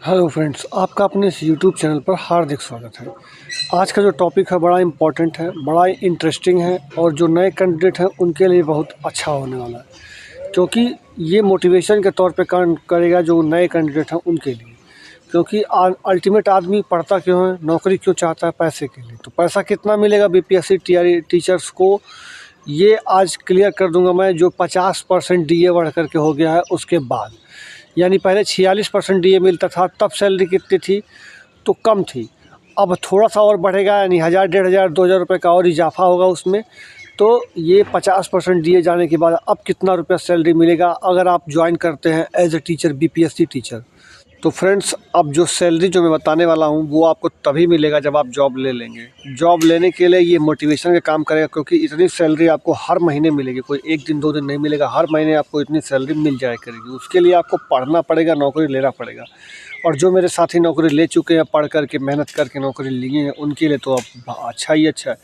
Hello friends, आपका अपने इस यूट्यूब चैनल पर हार्दिक स्वागत है। आज का जो टॉपिक है बड़ा इम्पोर्टेंट है, बड़ा इंटरेस्टिंग है और जो नए कैंडिडेट हैं उनके लिए बहुत अच्छा होने वाला है, क्योंकि ये मोटिवेशन के तौर पे काम करेगा जो नए कैंडिडेट हैं उनके लिए। क्योंकि अल्टीमेट आदमी पढ़ता क्यों है, नौकरी क्यों चाहता है? पैसे के लिए। तो पैसा कितना मिलेगा बीपीएससी टीचर्स को, ये आज क्लियर कर दूंगा मैं। जो 50% डीए बढ़ करके हो गया है उसके बाद, यानी पहले 46% डीए मिलता था, तब सैलरी कितनी थी? तो कम थी। अब थोड़ा सा और बढ़ेगा, यानी 1000, 1500, 2000 रुपये का और इजाफा होगा उसमें। तो ये 50% डीए जाने के बाद अब कितना रुपया सैलरी मिलेगा अगर आप ज्वाइन करते हैं as a teacher, BPSC teacher? तो फ्रेंड्स, अब जो सैलरी जो मैं बताने वाला हूँ वो आपको तभी मिलेगा जब आप जॉब ले लेंगे। जॉब लेने के लिए ये मोटिवेशन का काम करेगा, क्योंकि इतनी सैलरी आपको हर महीने मिलेगी। कोई एक दिन दो दिन नहीं मिलेगा, हर महीने आपको इतनी सैलरी मिल जाया करेगी। उसके लिए आपको पढ़ना पड़ेगा, नौकरी लेना पड़ेगा। और जो मेरे साथी नौकरी ले चुके हैं, पढ़ करके मेहनत करके नौकरी लिए हैं, उनके लिए तो अब अच्छा ही अच्छा है।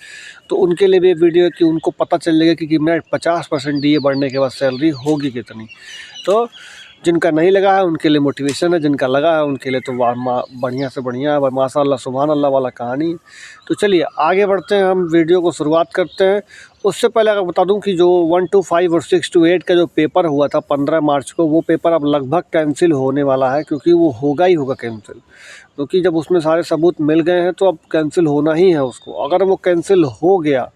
तो उनके लिए भी वीडियो है कि उनको पता चल जाएगा कि मेरा 50% डीए बढ़ने के बाद सैलरी होगी कितनी। तो जिनका नहीं लगा है उनके लिए मोटिवेशन है, जिनका लगा है उनके लिए तो बढ़िया से बढ़िया है, माशाअल्लाह सुभान अल्लाह वाला कहानी। तो चलिए आगे बढ़ते हैं, हम वीडियो को शुरुआत करते हैं। उससे पहले अगर बता दूं कि जो 1 to 5 और 6 to 8 का जो पेपर हुआ था 15 मार्च को, वो पेपर अब लगभग कैंसिल होने वाला है, क्योंकि वो होगा ही होगा कैंसिल। क्योंकि जब उसमें सारे सबूत मिल गए हैं तो अब कैंसिल होना ही है उसको। अगर वो कैंसिल हो गया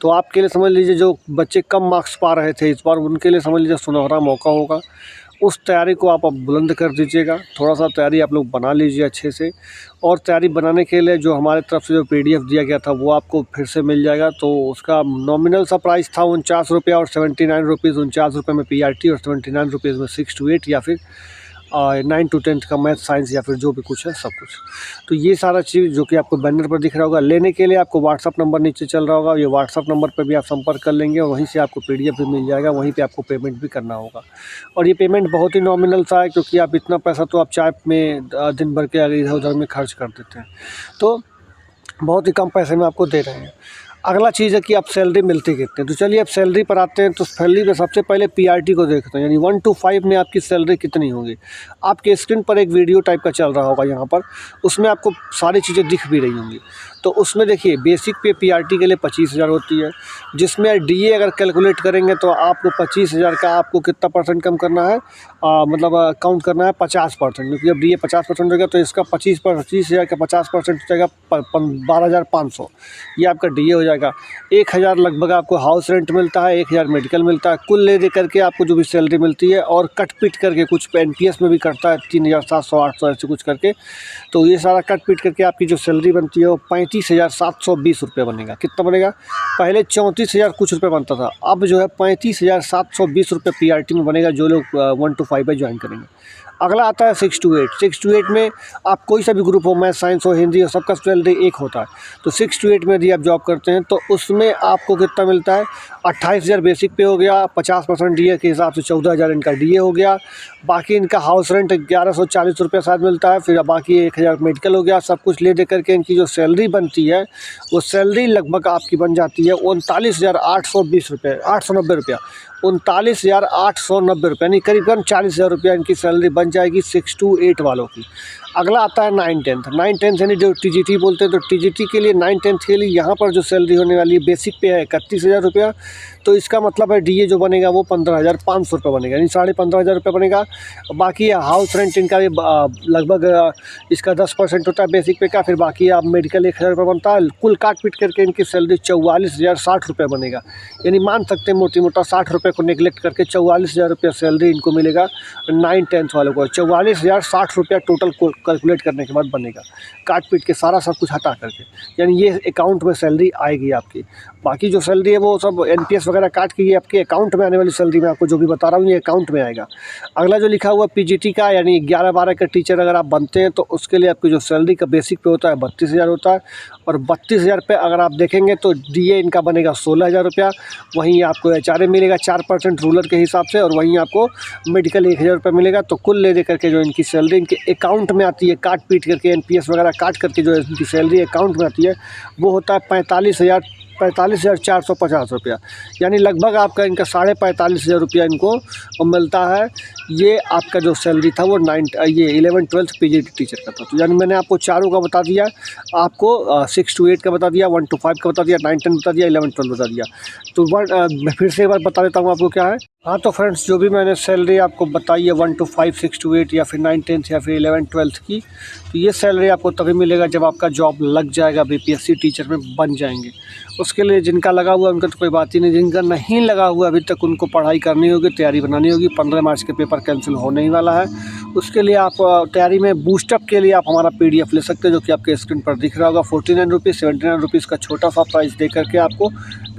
तो आपके लिए समझ लीजिए, जो बच्चे कम मार्क्स पा रहे थे इस बार, उनके लिए समझ लीजिए सुनहरा मौका होगा। उस तैयारी को आप अब बुलंद कर दीजिएगा। थोड़ा सा तैयारी आप लोग बना लीजिए अच्छे से। और तैयारी बनाने के लिए जो हमारे तरफ से जो पीडीएफ दिया गया था वो आपको फिर से मिल जाएगा। तो उसका नॉमिनल सा प्राइस था 49 रुपये और 79 रुपीज़। 49 रुपये में पीआरटी और 79 रुपीज़ में 6 to 8 या फिर 9 to 10 का मैथ साइंस या फिर जो भी कुछ है सब कुछ। तो ये सारा चीज़ जो कि आपको बैनर पर दिख रहा होगा, लेने के लिए आपको व्हाट्सअप नंबर नीचे चल रहा होगा, ये व्हाट्सअप नंबर पर भी आप संपर्क कर लेंगे और वहीं से आपको पीडीएफ भी मिल जाएगा। वहीं पे आपको पेमेंट भी करना होगा। और ये पेमेंट बहुत ही नॉमिनल सा है, क्योंकि आप इतना पैसा तो आप चाय में दिन भर के अगर इधर उधर में खर्च कर देते हैं, तो बहुत ही कम पैसे में आपको दे रहे हैं। अगला चीज़ है कि आप सैलरी मिलती कितने। तो चलिए अब सैलरी पर आते हैं। तो सैलरी में सबसे पहले पीआरटी को देखते हैं, यानी 1 to 5 में आपकी सैलरी कितनी होगी। आपके स्क्रीन पर एक वीडियो टाइप का चल रहा होगा यहाँ पर, उसमें आपको सारी चीज़ें दिख भी रही होंगी। तो उसमें देखिए, बेसिक पे पीआरटी के लिए 25,000 होती है, जिसमें डीए अगर कैलकुलेट करेंगे तो आपको 25,000 का आपको कितना परसेंट कम करना है, मतलब काउंट करना है 50%। क्योंकि जब डीए 50% हो गया तो इसका 25,000 का 50% हो जाएगा 12,500। ये आपका डीए हो जाएगा। 1,000 लगभग आपको हाउस रेंट मिलता है, 1,000 मेडिकल मिलता है। कुल ले दे करके आपको जो भी सैलरी मिलती है, और कट पीट करके कुछ एनपीएस में भी कटता है 3,700, 800 ऐसे कुछ करके। तो ये सारा कट पीट करके आपकी जो सैलरी बनती है वो 35,720 रुपये बनेगा। कितना बनेगा? पहले 34,000 कुछ रुपये बनता था, अब जो है 35,720 रुपये पीआरटी में बनेगा, जो लोग 1 to 5 में ज्वाइन करेंगे। अगला आता है 6 to 8। 6 to 8 में आप कोई सा भी ग्रुप हो, मैथ साइंस हो, हिंदी हो, सबका सैलरी एक होता है। तो 6 to 8 में यदि आप जॉब करते हैं तो उसमें आपको कितना मिलता है? 28,000 बेसिक पे हो गया, 50% डीए के हिसाब से 14,000 इनका डीए हो गया। बाकी इनका हाउस रेंट 1,140 रुपये शायद मिलता है, फिर बाकी 1,000 मेडिकल हो गया। सब कुछ ले दे करके इनकी जो सैलरी बनती है वो सैलरी लगभग आपकी बन जाती है 39,820 रुपये, 890 रुपया। 39,890 रुपये, यानी करीबन 40,000 रुपया इनकी सैलरी बन जाएगी 6 to 8 वालों की। अगला आता है 9, 10। 9, 10 यानी जो टीजीटी बोलते हैं, तो टीजीटी के लिए 9, 10 के लिए यहाँ पर जो सैलरी होने वाली है बेसिक पे है 31,000 रुपया। तो इसका मतलब है डीए जो बनेगा वो 15,500 रुपये बनेगा, यानी 15,500 रुपये बनेगा। बाकी हाउस रेंट इनका भी लगभग इसका 10% होता है बेसिक पे का। फिर बाकी आप मेडिकल 1,000 रुपये बनता है। कुल काट पीट करके इनकी सैलरी 44,060 रुपये बनेगा। यानी मान सकते हैं मोटी मोटा 60 रुपये को नेगलेक्ट करके 44,000 रुपये सैलरी इनको मिलेगा 9, 10 वालों को। 44,060 रुपया टोटल कैलकुलेट करने के बाद बनेगा, काट पीट के सारा सब कुछ हटा करके। यानी ये अकाउंट में सैलरी आएगी आपकी। बाकी जो सैलरी है वो सब एनपीएस वगैरह काट के ये आपके अकाउंट में आने वाली सैलरी मैं आपको जो भी बता रहा हूँ ये अकाउंट में आएगा। अगला जो लिखा हुआ पीजीटी का, यानी 11-12 का टीचर अगर आप बनते हैं तो उसके लिए आपकी जो सैलरी का बेसिक पे होता है 32,000 होता है। और 32,000 पे अगर आप देखेंगे तो डीए इनका बनेगा 16,000 रुपया। वहीं आपको एचआरए मिलेगा 4% रूलर के हिसाब से, और वहीं आपको मेडिकल 1,000 रुपये मिलेगा। तो कुल ले दे करके जो इनकी सैलरी इनके अकाउंट में आती है, काट पीट करके एनपीएस वगैरह काट करके जो इनकी सैलरी अकाउंट में आती है वो होता है 45,450 रुपया, यानी लगभग आपका इनका 45,500 रुपया इनको मिलता है। ये आपका जो सैलरी था वो 11th-12th पीजीटी टीचर का था। तो यानी मैंने आपको चारों का बता दिया, आपको 6 to 8 का बता दिया, 1 to 5 का बता दिया, 9-10 बता दिया, 11-12 बता दिया। तो मैं फिर से एक बार बता देता हूँ आपको क्या है। हाँ तो फ्रेंड्स, जो भी मैंने सैलरी आपको बताई है 1 to 5, 6 to 8 या फिर 9-10 या फिर 11-12 की, तो ये सैलरी आपको तभी मिलेगा जब आपका जॉब लग जाएगा, बीपीएससी टीचर में बन जाएंगे। उसके लिए जिनका लगा हुआ है उनका तो कोई बात ही नहीं, जिनका नहीं लगा हुआ अभी तक उनको पढ़ाई करनी होगी, तैयारी बनानी होगी। 15 मार्च के पेपर कैंसिल होने ही वाला है। उसके लिए आप तैयारी में बूस्टअप के लिए आप हमारा PDF ले सकते हैं, जो कि आपके स्क्रीन पर दिख रहा होगा। 49 रुपीज़, 79 रुपीज़ का छोटा सा प्राइस दे करके आपको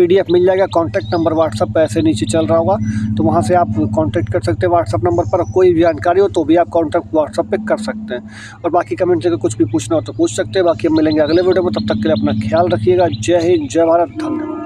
PDF मिल जाएगा। कॉन्टैक्ट नंबर व्हाट्सअप पर ऐसे नीचे चल रहा होगा, तो वहाँ से आप कॉन्टैक्ट कर सकते हैं व्हाट्सअप नंबर पर। कोई भी जानकारी हो तो भी आप कॉन्टैक्ट व्हाट्सअप पे कर सकते हैं। और बाकी कमेंट से अगर कुछ भी पूछना हो तो पूछ सकते हैं। बाकी हम मिलेंगे अगले वीडियो में, तब तक के लिए अपना ख्याल रखिएगा। जय हिंद, जय भारत, धन्यवाद।